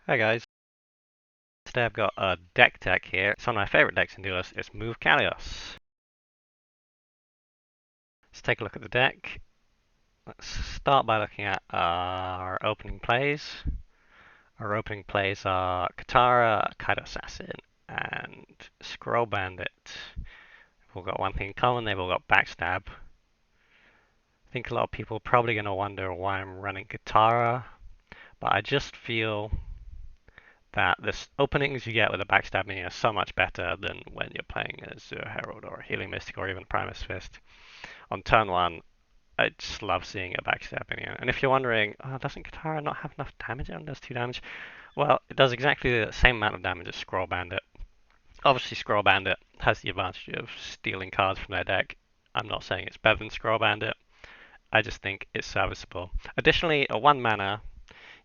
Hi guys, today I've got a deck tech here. It's one of my favorite decks in Duelyst. It's Move Kaleos. Let's take a look at the deck. Let's start by looking at our opening plays. Our opening plays are Katara, Kaido Assassin, and Scroll Bandit. They've all got one thing in common, they've all got Backstab. I think a lot of people are probably going to wonder why I'm running Katara, but I just feel that the openings you get with a backstabbing are so much better than when you're playing as a Herald or a Healing Mystic or even Primus Fist. On turn one, I just love seeing a backstabbing. And if you're wondering, oh, doesn't Katara not have enough damage? It only does 2 damage. Well, it does exactly the same amount of damage as Scroll Bandit. Obviously, Scroll Bandit has the advantage of stealing cards from their deck. I'm not saying it's better than Scroll Bandit. I just think it's serviceable. Additionally, a 1 mana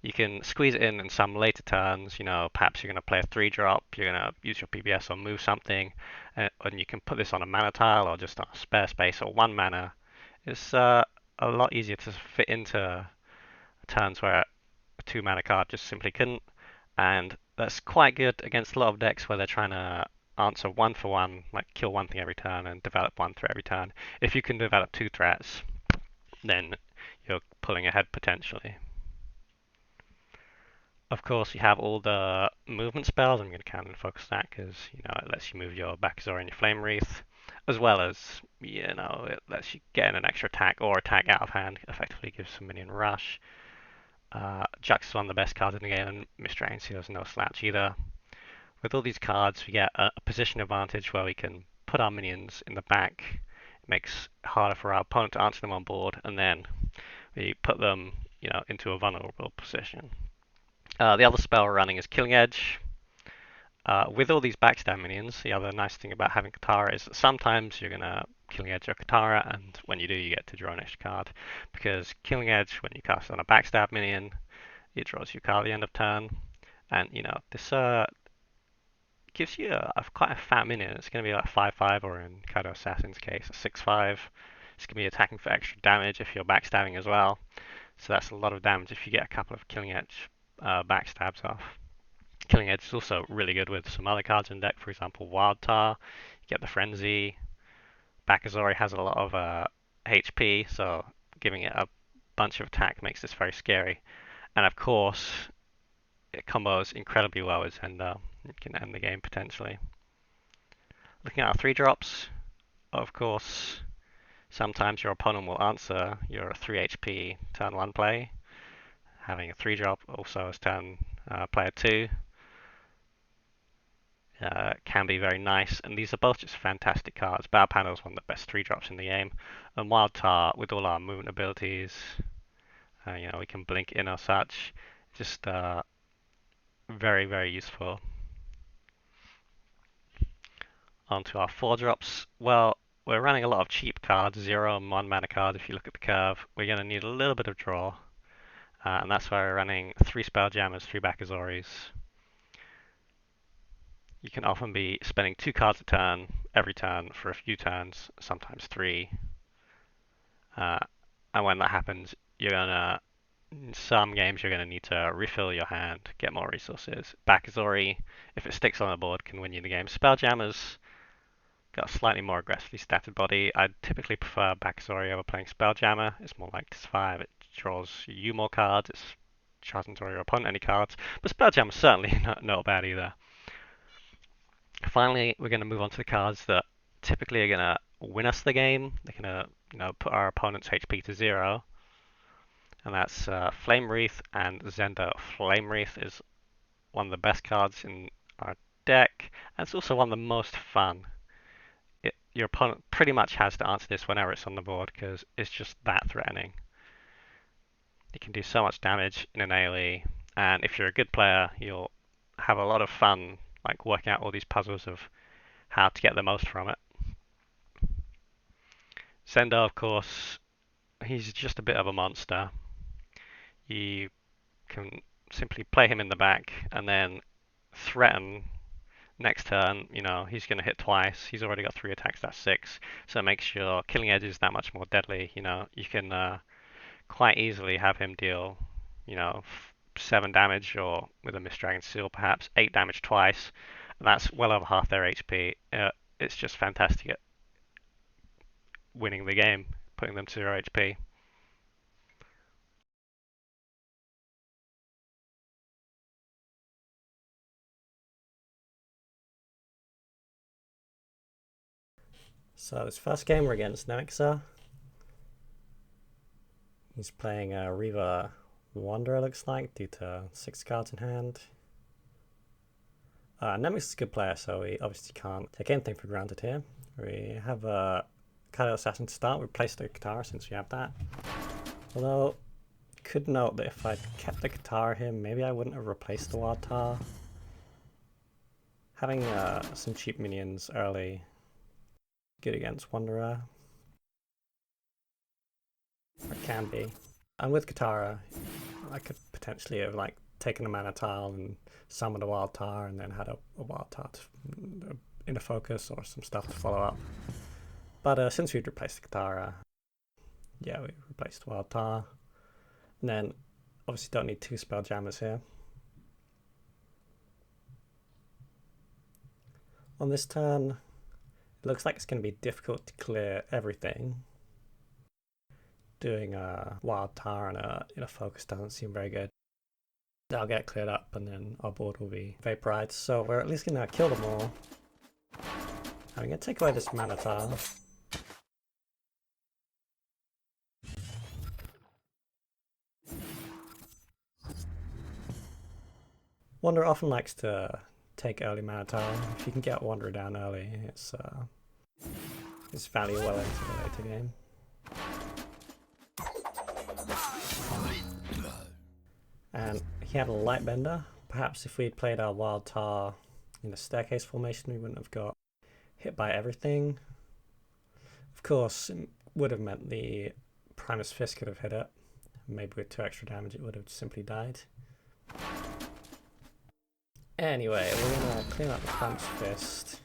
you can squeeze it in some later turns. Perhaps you're going to play a 3-drop, you're going to use your PBS or move something, and you can put this on a mana tile or just on a spare space or 1 mana. It's a lot easier to fit into turns where a 2 mana card just simply couldn't, and that's quite good against a lot of decks where they're trying to answer 1 for 1, like kill 1 thing every turn and develop 1 threat every turn. If you can develop 2 threats, then you're pulling ahead potentially. Of course, you have all the movement spells. I'm going to count and focus that because it lets you move your Bakazori and your Flame Wreath, as well as it lets you get in an extra attack or attack out of hand. Effectively gives some minion rush. Jux is one of the best cards in the game, and Mr. Ainsley is no slouch either. With all these cards, we get a position advantage where we can put our minions in the back. It makes it harder for our opponent to answer them on board, and then we put them, into a vulnerable position. The other spell we're running is Killing Edge. With all these backstab minions, the other nice thing about having Katara is that sometimes you're going to Killing Edge your Katara, and when you do, you get to draw an extra card. Because Killing Edge, when you cast it on a backstab minion, it draws you a card at the end of turn. And, this gives you quite a fat minion. It's going to be like 5/5, or in Kaido Assassin's case, a 6/5. It's going to be attacking for extra damage if you're backstabbing as well. So that's a lot of damage if you get a couple of Killing Edge backstabs off. Killing Edge is also really good with some other cards in deck, for example, Wild Tar. You get the Frenzy. Bakazori has a lot of HP, so giving it a bunch of attack makes this very scary. And of course, it combos incredibly well with Zenda. It can end the game potentially. Looking at our 3-drops, of course, sometimes your opponent will answer your 3 HP turn 1 play. Having a 3-drop also as turn player 2 can be very nice, and these are both just fantastic cards. Battle Panel is one of the best 3-drops in the game, and Wild Tar, with all our movement abilities, we can blink in or such, just very, very useful. Onto our 4-drops. Well, we're running a lot of cheap cards, 0 and 1 mana cards. If you look at the curve, we're going to need a little bit of draw, and that's why we're running 3 Spelljammers, 3 Bakazoris. You can often be spending 2 cards a turn, every turn for a few turns, sometimes 3. Uh, and when that happens, in some games, you're gonna need to refill your hand, get more resources. Bakazori, if it sticks on the board, can win you the game. Spelljammers got a slightly more aggressively statted body. I'd typically prefer Bakazori over playing Spelljammer. It's more like +5. It draws you more cards. It's doesn't draw your opponent any cards. But Spelljammer's certainly not bad either. Finally, we're going to move on to the cards that typically are going to win us the game. They're going to put our opponent's HP to 0. And that's Flame Wreath and Zenda. Flame Wreath is one of the best cards in our deck, and it's also one of the most fun. Your opponent pretty much has to answer this whenever it's on the board because it's just that threatening. It can do so much damage in an AoE, and if you're a good player, you'll have a lot of fun like working out all these puzzles of how to get the most from it. Zenda, of course, he's just a bit of a monster. You can simply play him in the back and then threaten next turn. He's going to hit twice. He's already got 3 attacks, that's 6. So it makes your Killing Edges that much more deadly. You can quite easily have him deal, 7 damage, or with a Mist Dragon Seal perhaps 8 damage twice, and that's well over half their HP. It's just fantastic at winning the game, putting them to 0 HP. So this first game we're against Nemixa. He's playing a Reaver Wanderer, looks like, due to 6 cards in hand. Nemix's a good player, so we obviously can't take anything for granted here. We have a Kaleos Assassin to start. We replaced the Katara since we have that. Although, could note that if I'd kept the Katara here, maybe I wouldn't have replaced the Wild Tar. Having some cheap minions early, good against Wanderer. Or it can be. And with Katara, I could potentially have taken a mana tile and summoned a Wild Tar and then had a Wild Tar in a focus or some stuff to follow up. But since we'd replaced the Katara, yeah, we replaced the Wild Tar. And then obviously don't need 2 Spelljammers here. On this turn, it looks like it's going to be difficult to clear everything. Doing a Wild Tar in a focus doesn't seem very good. They'll get cleared up and then our board will be vaporized. So we're at least going to kill them all. I'm going to take away this mana tile. Wanderer often likes to take early mana tile. If you can get Wanderer down early, it's value well into the later game. And he had a Lightbender. Perhaps if we'd played our Wild Tar in a staircase formation, we wouldn't have got hit by everything. Of course, it would have meant the Primus Fist could have hit it. Maybe with 2 extra damage it would have simply died. Anyway, we're going to clean up the Primus Fist.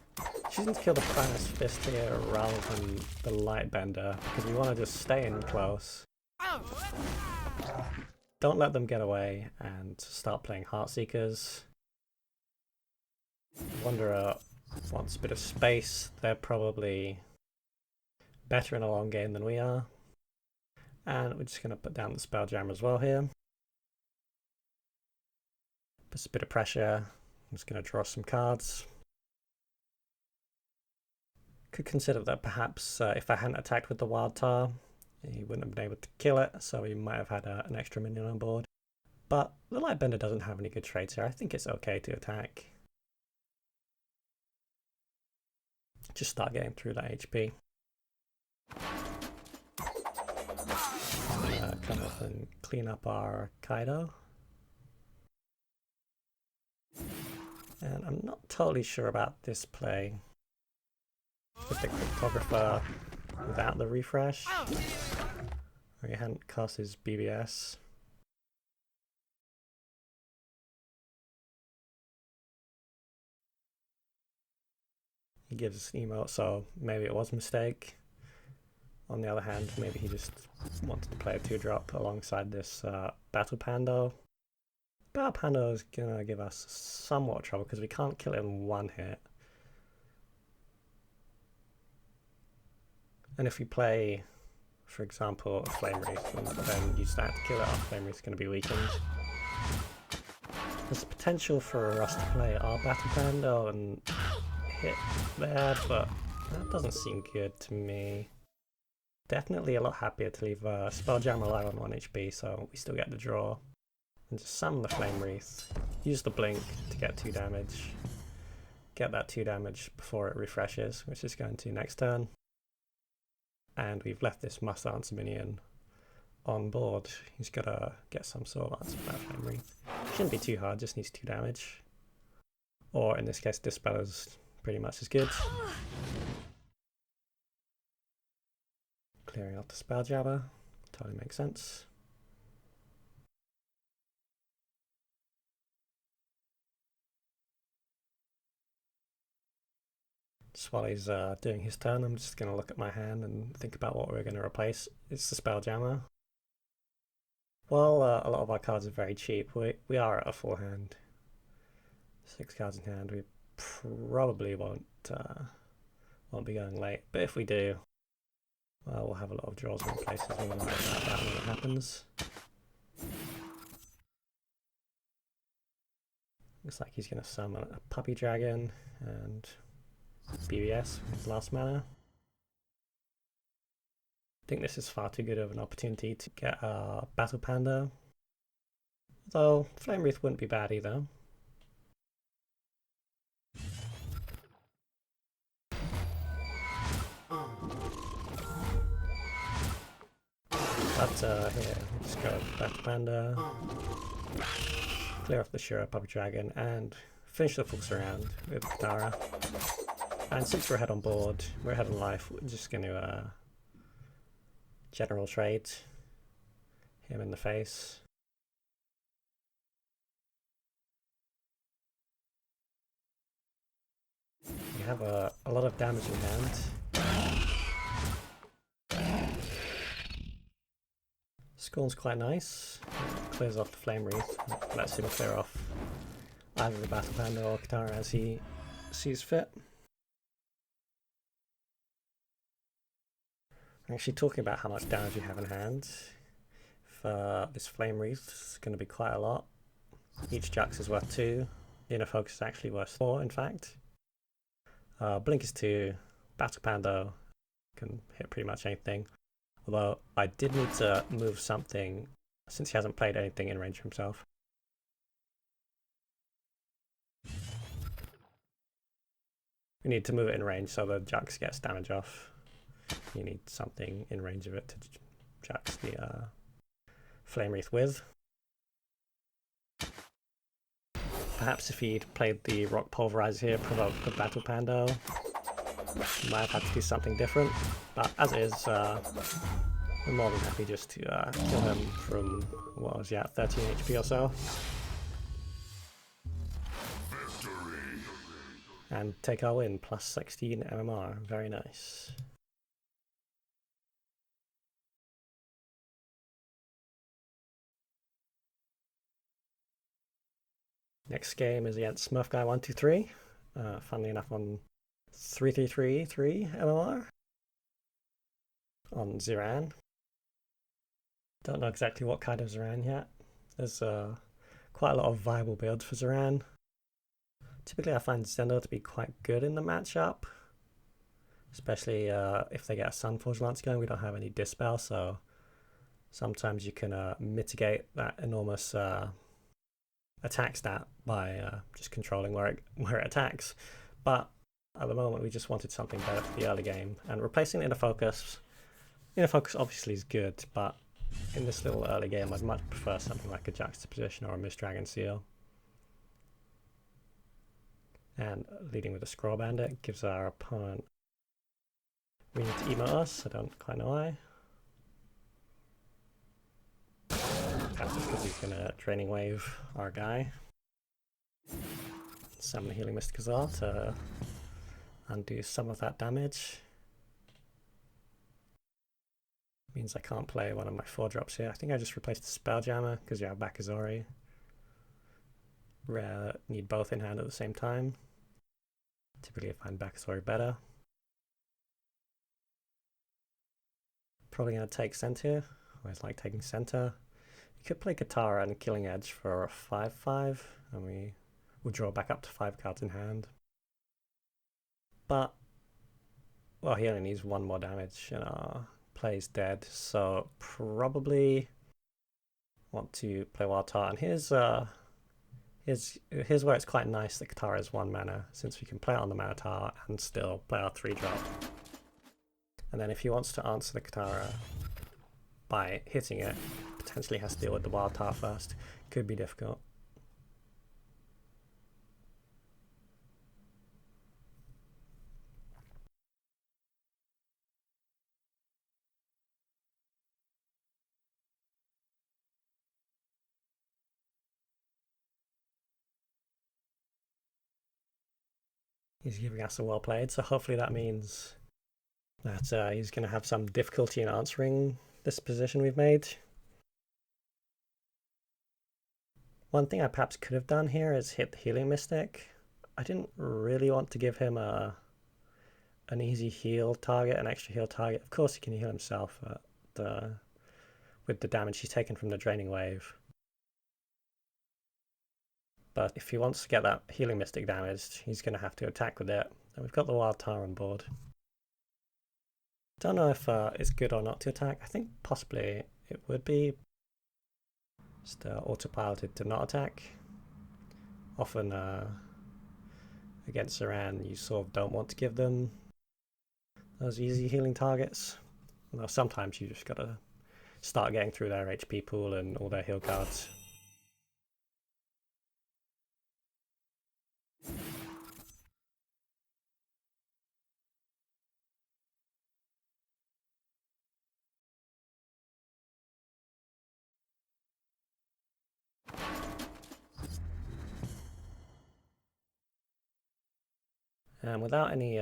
Choosing to kill the Primus Fist here rather than the Lightbender because we want to just stay in close. Don't let them get away and start playing Heartseekers. Wanderer wants a bit of space. They're probably better in a long game than we are. And we're just going to put down the Spelljammer as well here. Puts a bit of pressure. I'm just going to draw some cards. Could consider that perhaps if I hadn't attacked with the Wild Tar, he wouldn't have been able to kill it, so he might have had an extra minion on board. But the Lightbender doesn't have any good traits here. I think it's okay to attack. Just start getting through that HP. Come up and clean up our Kaido. And I'm not totally sure about this play with the Cryptographer without the refresh. Or he hadn't cast his BBS. He gives emote, so maybe it was a mistake. On the other hand, maybe he just wanted to play a 2-drop alongside this Battle Pando. Battle Pando is going to give us somewhat trouble because we can't kill it in 1 hit. And if we play, for example, a Flame Wreath and then use that to kill it, our Flame Wreath is going to be weakened. There's potential for us to play our Battle Pando and hit there, but that doesn't seem good to me. Definitely a lot happier to leave Spelljammer alive on 1 HP, so we still get the draw. And just summon the Flame Wreath. Use the Blink to get 2 damage. Get that 2 damage before it refreshes, which is going to next turn. And we've left this Must Answer minion on board. He's got to get some sort of answer for that Flame Wreath. Shouldn't be too hard, just needs 2 damage. Or in this case, Dispel is pretty much as good. Clearing out the Spelljammer, totally makes sense. Just while he's doing his turn, I'm just going to look at my hand and think about what we're going to replace. It's the Spelljammer. Well, a lot of our cards are very cheap. We are at a full hand. 6 cards in hand. We probably won't be going late. But if we do, well, we'll have a lot of draws in places. We might have that when it happens. Looks like he's going to summon a puppy dragon and BBS with last mana. I think this is far too good of an opportunity to get a Battle Panda. Though Flame Wreath wouldn't be bad either. But here, let's go Battle Panda, clear off the Shura Puppy Dragon, and finish the full surround with Katara. And since we're ahead on board, we're ahead on life, we're just going to general trade him in the face. We have a lot of damage in hand. Scorn's quite nice. Clears off the Flame Wreath, lets him clear off either the Battle Panda or Katara as he sees fit. Actually, talking about how much damage we have in hand, for this Flame Wreath is going to be quite a lot. Each Jax is worth 2. Inner Focus is actually worth 4, in fact. Blink is 2. Battle Panda can hit pretty much anything. Although I did need to move something since he hasn't played anything in range himself. We need to move it in range so the Jax gets damage off. You need something in range of it to Jax the Flame Wreath with. Perhaps if he'd played the Rock Pulverizer here, provoked the Battle Panda, we might have had to do something different. But as it is, we're more than happy just to kill him from, what was he at, 13 HP or so. And take our win, plus 16 MMR, very nice. Next game is against Smurf Guy 123. Funnily enough, on 3333 MMR on Ziran. Don't know exactly what kind of Ziran yet. There's quite a lot of viable builds for Ziran. Typically, I find Zendo to be quite good in the matchup, especially if they get a Sunforge Lance going. We don't have any Dispel, so sometimes you can mitigate that enormous attack stat by just controlling where it attacks. But at the moment we just wanted something better for the early game, and replacing Inner Focus obviously is good, but in this little early game I'd much prefer something like a Juxtaposition or a Mist Dragon Seal. And leading with a Scroll Bandit gives our opponent we need to emote us, I don't quite know why. Perhaps just because he's going to Draining Wave our guy. Summon a Healing Mist Kazar to undo some of that damage. Means I can't play one of my 4-drops here. I think I just replaced the Spelljammer because you have Bakazori. Rare need both in hand at the same time. Typically I find Bakazori better. Probably going to take Center. Always like taking Center. You could play Katara and Killing Edge for a 5/5, and we will draw back up to 5 cards in hand. But, well, he only needs 1 more damage and our play's dead, so probably want to play Wild Tart. And here's where it's quite nice that Katara is 1 mana, since we can play it on the Minotaur and still play our 3-drop. And then if he wants to answer the Katara by hitting it, potentially has to deal with the Wild Tart first. Could be difficult. He's giving us a well played, so hopefully that means that he's going to have some difficulty in answering this position we've made. One thing I perhaps could have done here is hit the Healing Mystic. I didn't really want to give him an easy heal target, an extra heal target. Of course he can heal himself with the damage he's taken from the Draining Wave. But if he wants to get that Healing Mystic damaged, he's going to have to attack with it. And we've got the Wild Tar on board. Don't know if it's good or not to attack. I think possibly it would be just autopiloted to not attack. Often against Saran, you sort of don't want to give them those easy healing targets. Although sometimes you just gotta start getting through their HP pool and all their heal cards. And without any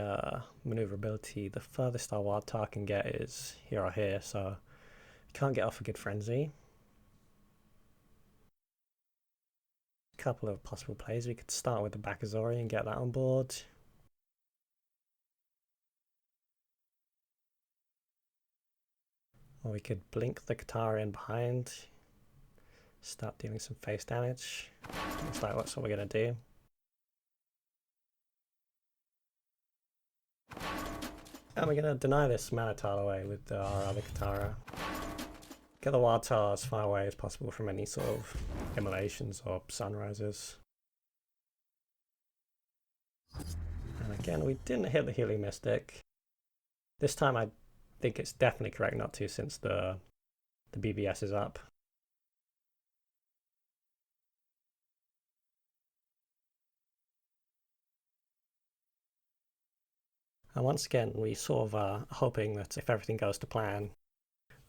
maneuverability, the furthest our Wild Tar can get is here or here, so you can't get off a good Frenzy. A couple of possible plays. We could start with the Bakazori and get that on board. Or we could blink the Katara in behind, start dealing some face damage. Looks like that's what we're going to do. And we're going to deny this Mana Tile away with our other Katara. Get the Wild Tar as far away as possible from any sort of immolations or sunrises. And again, we didn't hit the Healing Mystic. This time I think it's definitely correct not to, since the BBS is up. And once again, we sort of are hoping that if everything goes to plan,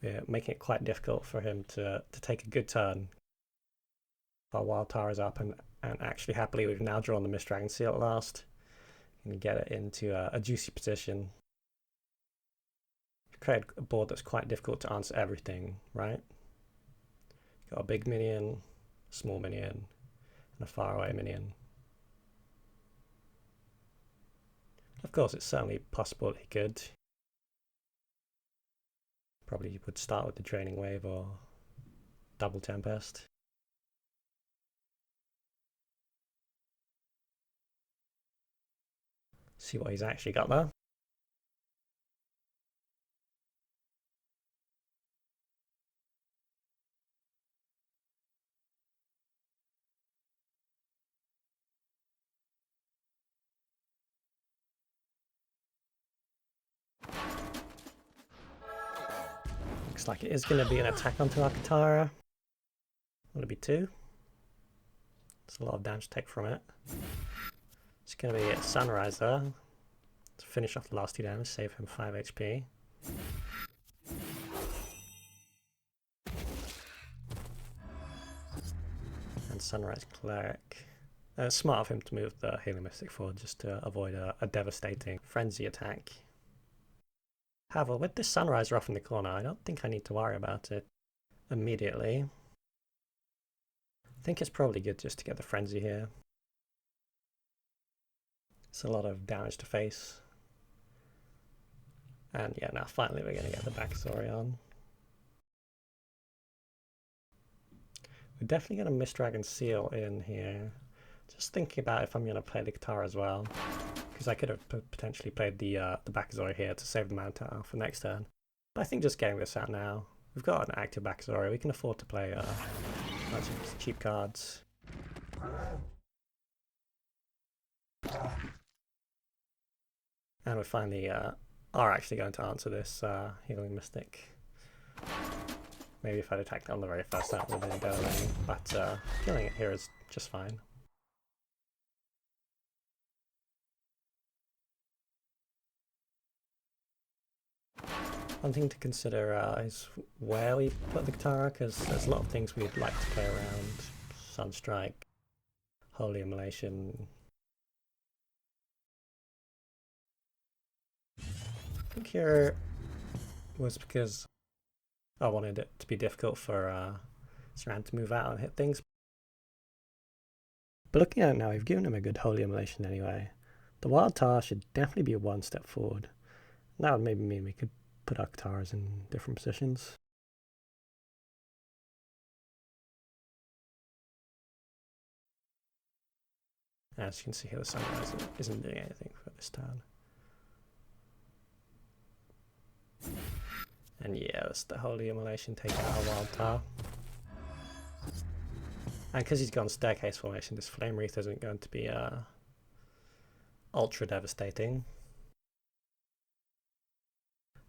we're making it quite difficult for him to take a good turn. Our Wild Tar is up, and actually happily we've now drawn the Mist Dragon Seal at last. And get it into a juicy position. We've created a board that's quite difficult to answer everything, right? Got a big minion, a small minion, and a faraway minion. Of course, it's certainly possible that he could. Probably would start with the Draining Wave or Double Tempest. See what he's actually got there. Looks like it is going to be an attack onto our Katara. Will it be 2? There's a lot of damage to take from it. It's going to be a Sunriser to finish off the last 2 damage, save him 5 HP. And Sunrise Cleric. Smart of him to move the Healing Mystic forward just to avoid a devastating Frenzy attack. However, with this Sunriser off in the corner, I don't think I need to worry about it immediately. I think it's probably good just to get the Frenzy here. It's a lot of damage to face. And yeah, now finally we're going to get the Bakazori on. We're definitely going to Mist Dragon Seal in here. Just thinking about if I'm going to play the Katara as well. Because I could have potentially played the Bakazori here to save the Mana Tile for next turn. But I think just getting this out now. We've got an active Bakazori. We can afford to play lots of cheap cards. And we finally are actually going to answer this Healing Mystic. Maybe if I'd attacked on the very first that would have been a deadline, but killing it here is just fine. One thing to consider is where we put the Katara, because there's a lot of things we'd like to play around. Sunstrike, Holy Immolation. I think here was because I wanted it to be difficult for Saran to move out and hit things. But looking at it now, we've given him a good holy immolation anyway. The wild tar should definitely be one step forward. And that would maybe mean we could put our Kataras in different positions. As you can see here, the sunrise isn't doing anything for this turn. And yeah, that's the holy immolation, take out our wild tar. And because he's gone staircase formation, this flame wreath isn't going to be ultra devastating.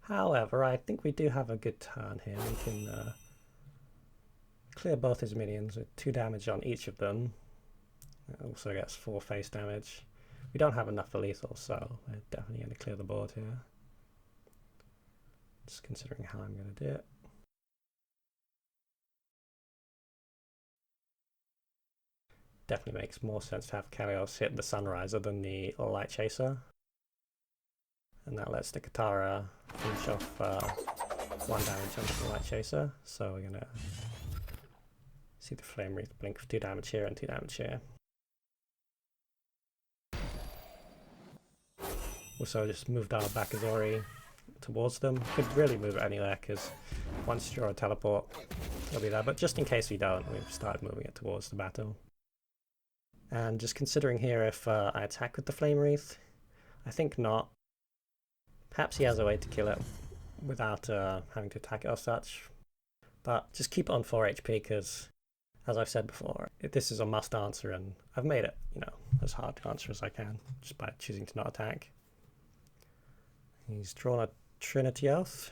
However, I think we do have a good turn here. We can clear both his minions with 2 damage on each of them. It also gets 4 face damage. We don't have enough for lethal, so we're definitely going to clear the board here. Just considering how I'm going to do it. Definitely makes more sense to have Kaleos hit the Sunriser than the Light Chaser. And that lets the Katara finish off 1 damage on the Light Chaser. So we're going to see the Flame Wreath blink for 2 damage here and 2 damage here. Also just moved our Bakazori towards them. Could really move it anywhere because once you draw a teleport, it'll be there. But just in case we don't, we've started moving it towards the battle. And just considering here if I attack with the Flame Wreath, I think not. Perhaps he has a way to kill it without having to attack it or such. But just keep it on 4 HP because, as I've said before, this is a must answer and I've made it, as hard to answer as I can just by choosing to not attack. He's drawn a Trinity Oath.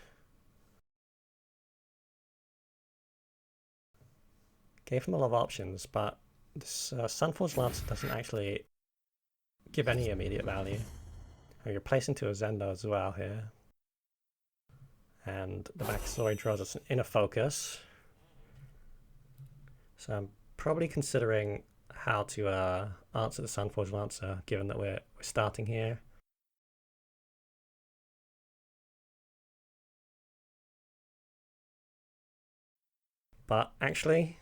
Gave him a lot of options, but this Sunforged Lancer doesn't actually give any immediate value. You're placing to a Zendo as well here. And the backstory draws us an Inner Focus. So I'm probably considering how to answer the Sunforged Lancer, given that we're starting here. But actually,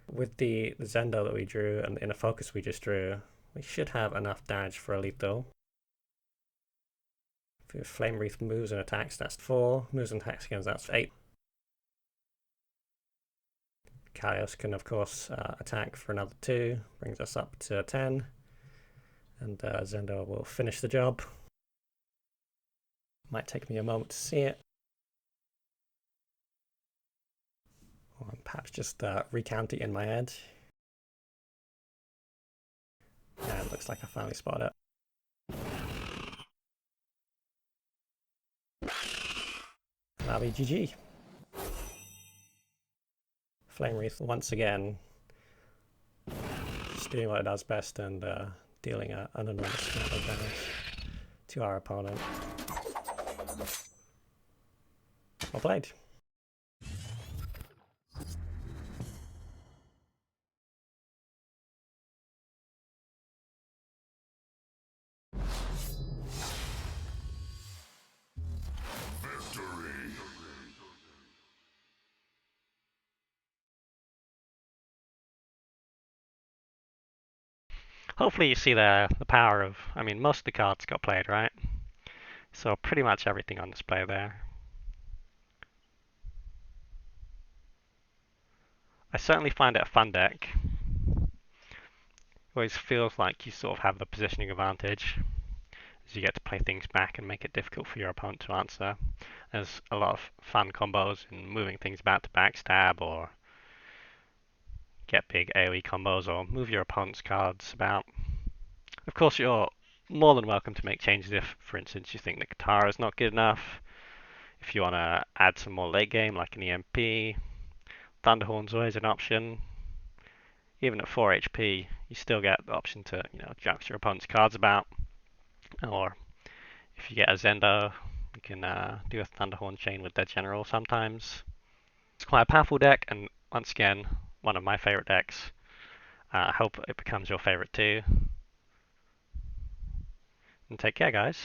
with the Zendo that we drew and the Inner Focus we just drew, we should have enough damage for a lethal. If Flame Wreath moves and attacks, that's 4. Moves and attacks again, that's 8. Kaleos can, of course, attack for another 2, brings us up to 10. And Zendo will finish the job. Might take me a moment to see it. Or perhaps just recount it in my head. Yeah, it looks like I finally spotted it. That'll be GG. Flame Wreath once again just doing what it does best and dealing an enormous amount of damage to our opponent. Well played. Hopefully you see the power of, most of the cards got played, right? So pretty much everything on display there. I certainly find it a fun deck. It always feels like you sort of have the positioning advantage, as you get to play things back and make it difficult for your opponent to answer. There's a lot of fun combos in moving things back to backstab or get big AoE combos or move your opponent's cards about. Of course, you're more than welcome to make changes if, for instance, you think the Katara is not good enough. If you want to add some more late game, like an EMP, Thunderhorn's always an option. Even at 4 HP, you still get the option to, jump your opponent's cards about. Or if you get a Zendo, you can do a Thunderhorn chain with their general sometimes. It's quite a powerful deck, and once again, one of my favorite decks. I hope it becomes your favorite too. And take care, guys.